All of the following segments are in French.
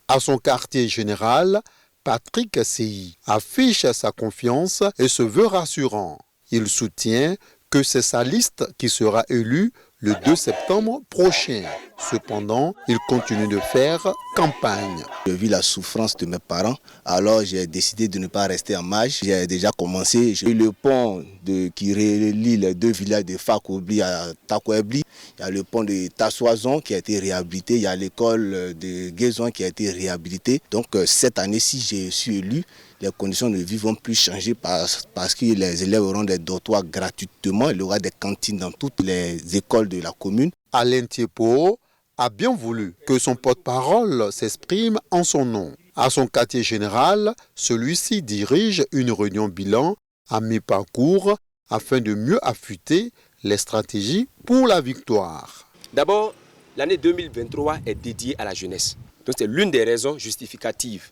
À son quartier général, Patrick Sei affiche sa confiance et se veut rassurant. Il soutient que c'est sa liste qui sera élue le 2 septembre prochain. Cependant, il continue de faire campagne. J'ai vu la souffrance de mes parents, alors j'ai décidé de ne pas rester en marge. J'ai déjà commencé. J'ai eu le pont qui relie les deux villages de Fakobli à Takwebli. Il y a le pont de Tassoison qui a été réhabilité. Il y a l'école de Guézon qui a été réhabilitée. Donc cette année-ci, je suis élu. Les conditions de vie vont plus changer parce que les élèves auront des dortoirs gratuitement. Il y aura des cantines dans toutes les écoles de la commune. Alain Thiepo a bien voulu que son porte-parole s'exprime en son nom. À son quartier général, celui-ci dirige une réunion bilan à mi-parcours afin de mieux affûter les stratégies pour la victoire. D'abord, l'année 2023 est dédiée à la jeunesse. Donc c'est l'une des raisons justificatives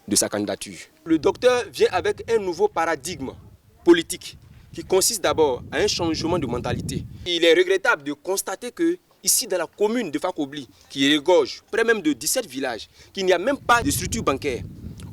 de sa candidature. Le docteur vient avec un nouveau paradigme politique qui consiste d'abord à un changement de mentalité. Il est regrettable de constater que ici dans la commune de Fakobli, qui regorge près même de 17 villages, qu'il n'y a même pas de structure bancaire.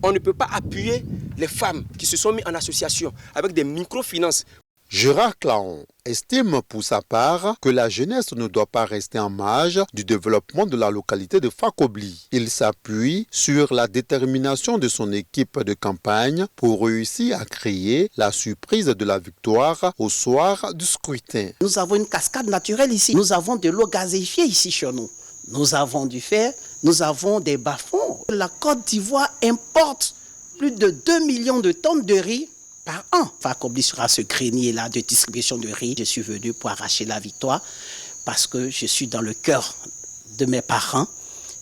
On ne peut pas appuyer les femmes qui se sont mises en association avec des microfinances. Gérard Claon estime pour sa part que la jeunesse ne doit pas rester en marge du développement de la localité de Fakobli. Il s'appuie sur la détermination de son équipe de campagne pour réussir à créer la surprise de la victoire au soir du scrutin. Nous avons une cascade naturelle ici. Nous avons de l'eau gazéifiée ici chez nous. Nous avons du fer, nous avons des bas-fonds. La Côte d'Ivoire importe plus de 2 millions de tonnes de riz par an. Fakobli sera ce grenier-là de distribution de riz. Je suis venu pour arracher la victoire parce que je suis dans le cœur de mes parents.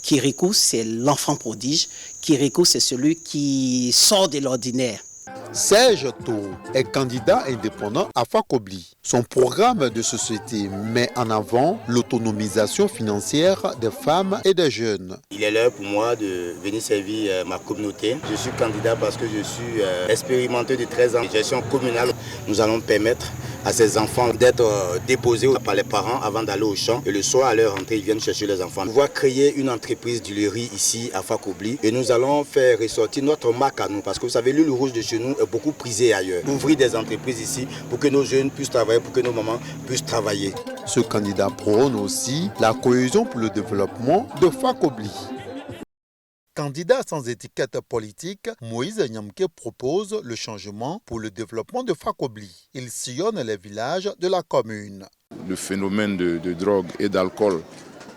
Kirikou, c'est l'enfant prodige. Kirikou, c'est celui qui sort de l'ordinaire. Serge Tour est candidat indépendant à Fakobli. Son programme de société met en avant l'autonomisation financière des femmes et des jeunes. Il est l'heure pour moi de venir servir ma communauté. Je suis candidat parce que je suis expérimenté de 13 ans de gestion communale. Nous allons permettre à ces enfants d'être déposés par les parents avant d'aller au champ. Et le soir, à leur rentrée, ils viennent chercher les enfants. On va créer une entreprise d'huilerie ici à Fakobli. Et nous allons faire ressortir notre marque à nous. Parce que vous savez, l'huile rouge de chez nous est beaucoup prisée ailleurs. Ouvrir des entreprises ici pour que nos jeunes puissent travailler, pour que nos mamans puissent travailler. Ce candidat prône aussi la cohésion pour le développement de Fakobli. Candidat sans étiquette politique, Moïse Nyamke propose le changement pour le développement de Fakobli. Il sillonne les villages de la commune. Le phénomène de drogue et d'alcool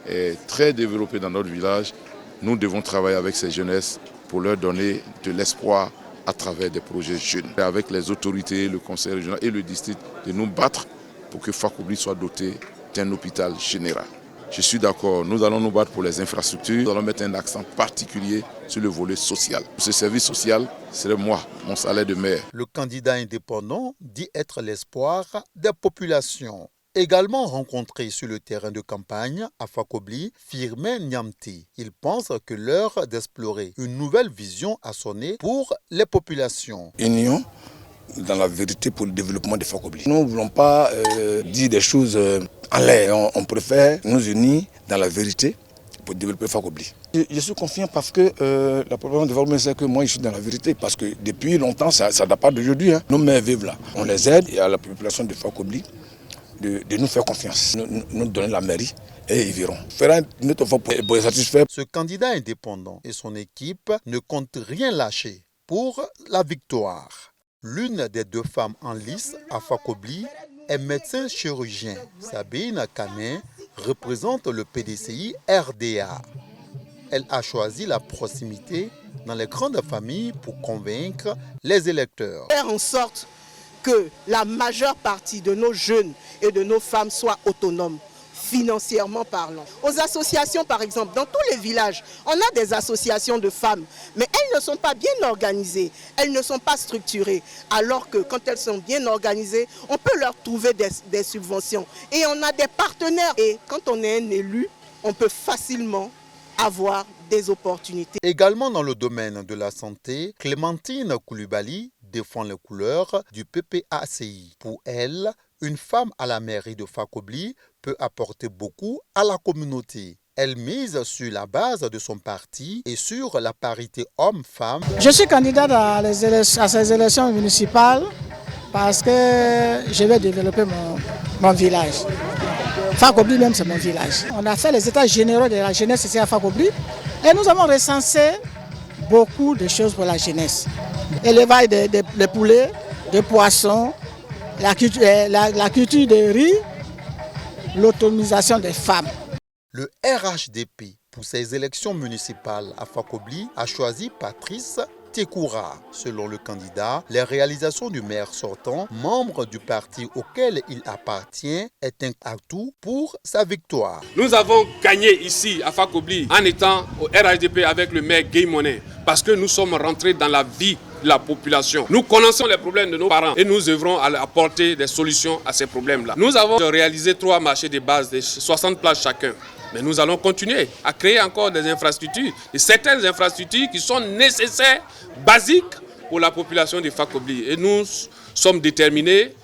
est très développé dans notre village. Nous devons travailler avec ces jeunesses pour leur donner de l'espoir à travers des projets jeunes. Avec les autorités, le conseil régional et le district, de nous battre pour que Fakobli soit doté d'un hôpital général. Je suis d'accord, nous allons nous battre pour les infrastructures, nous allons mettre un accent particulier sur le volet social. Ce service social serait moi, mon salaire de maire. Le candidat indépendant dit être l'espoir des populations. Également rencontré sur le terrain de campagne à Fakobli, Firmin Nyamte. Il pense que l'heure d'explorer une nouvelle vision a sonné pour les populations. Union dans la vérité pour le développement de Fakobli. Nous ne voulons pas dire des choses en l'air. On préfère nous unir dans la vérité pour développer Fakobli. Je suis confiant parce que la population de Fakobli sait que moi je suis dans la vérité. Parce que depuis longtemps, ça ne date pas d'aujourd'hui. Nos mères vivent là. On les aide et à la population de Fakobli de nous faire confiance, nous donner la mairie et ils verront. Faire notre fois pour les satisfaire. Ce candidat indépendant et son équipe ne comptent rien lâcher pour la victoire. L'une des deux femmes en lice à Fakobli est médecin chirurgien. Sabine Kané représente le PDCI RDA. Elle a choisi la proximité dans les grandes familles pour convaincre les électeurs. Faire en sorte que la majeure partie de nos jeunes et de nos femmes soient autonomes, financièrement parlant. Aux associations, par exemple, dans tous les villages, on a des associations de femmes, mais elles ne sont pas bien organisées, elles ne sont pas structurées, alors que quand elles sont bien organisées, on peut leur trouver des subventions. Et on a des partenaires. Et quand on est un élu, on peut facilement avoir des opportunités. Également dans le domaine de la santé, Clémentine Koulibaly défend les couleurs du PPACI. Pour elle, une femme à la mairie de Fakobli peut apporter beaucoup à la communauté. Elle mise sur la base de son parti et sur la parité homme-femme. Je suis candidate à ces élections municipales parce que je vais développer mon village. Fakobli même, c'est mon village. On a fait les états généraux de la jeunesse ici à Fakobli et nous avons recensé beaucoup de choses pour la jeunesse. Élevage des poulets, des poissons, la culture des riz, l'autonomisation des femmes. Le RHDP, pour ces élections municipales à Fakobli, a choisi Patrice Tekoura. Selon le candidat, les réalisations du maire sortant, membre du parti auquel il appartient, est un atout pour sa victoire. Nous avons gagné ici à Fakobli en étant au RHDP avec le maire Guy Monet parce que nous sommes rentrés dans la vie de la population. Nous connaissons les problèmes de nos parents et nous œuvrons à apporter des solutions à ces problèmes-là. Nous avons réalisé 3 marchés de base de 60 places chacun. Mais nous allons continuer à créer encore des infrastructures, et certaines infrastructures qui sont nécessaires, basiques pour la population de Fakobli. Et nous sommes déterminés